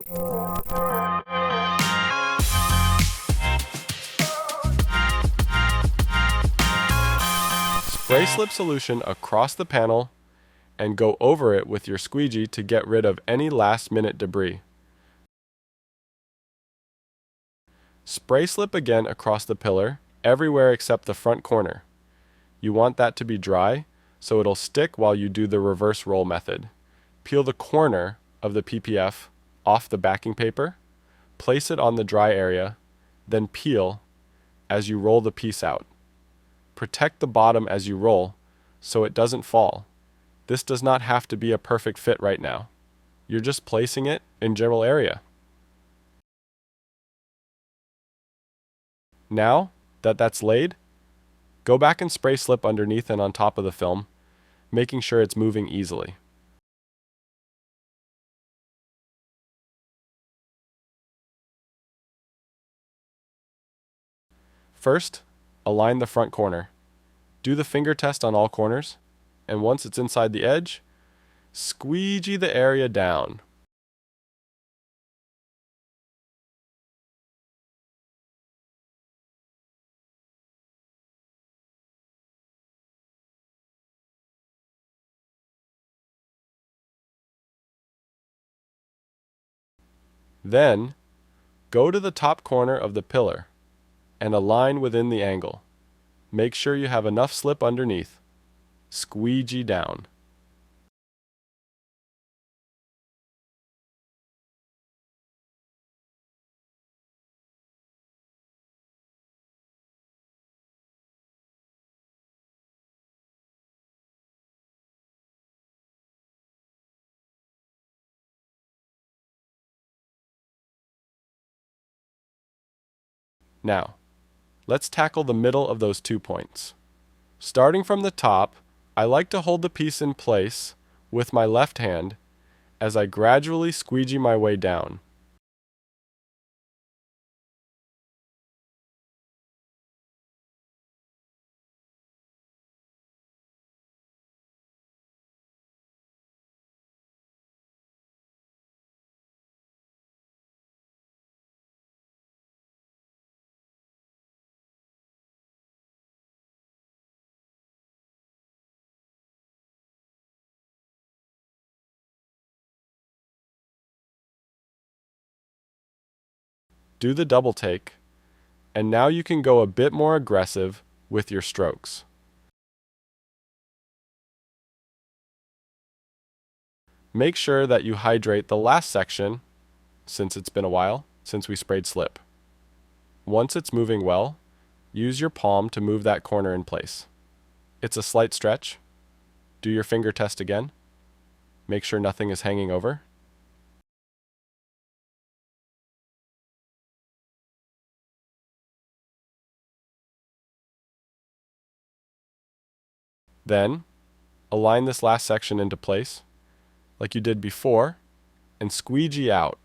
Spray slip solution across the panel and go over it with your squeegee to get rid of any last-minute debris. Spray slip again across the pillar, everywhere except the front corner. You want that to be dry, so it'll stick while you do the reverse roll method. Peel the corner of the PPF off the backing paper, place it on the dry area, then peel as you roll the piece out. Protect the bottom as you roll so it doesn't fall. This does not have to be a perfect fit right now. You're just placing it in general area. Now that that's laid, go back and spray slip underneath and on top of the film, making sure it's moving easily. First, align the front corner. Do the finger test on all corners, and once it's inside the edge, squeegee the area down. Then, go to the top corner of the pillar and align within the angle. Make sure you have enough slip underneath. Squeegee down. Now, let's tackle the middle of those 2 points. Starting from the top, I like to hold the piece in place with my left hand as I gradually squeegee my way down. Do the double take, and now you can go a bit more aggressive with your strokes. Make sure that you hydrate the last section, since it's been a while since we sprayed slip. Once it's moving well, use your palm to move that corner in place. It's a slight stretch. Do your finger test again. Make sure nothing is hanging over. Then, align this last section into place, like you did before, and squeegee out.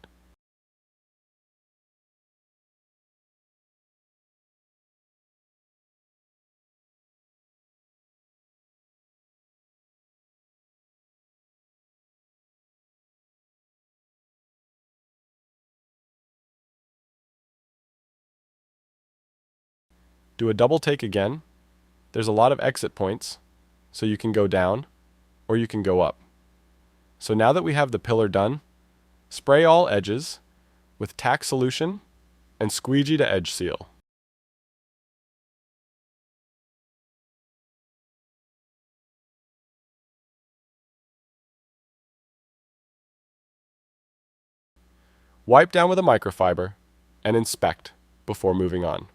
Do a double take again. There's a lot of exit points, so you can go down or you can go up. So now that we have the pillar done, spray all edges with tack solution and squeegee to edge seal. Wipe down with a microfiber and inspect before moving on.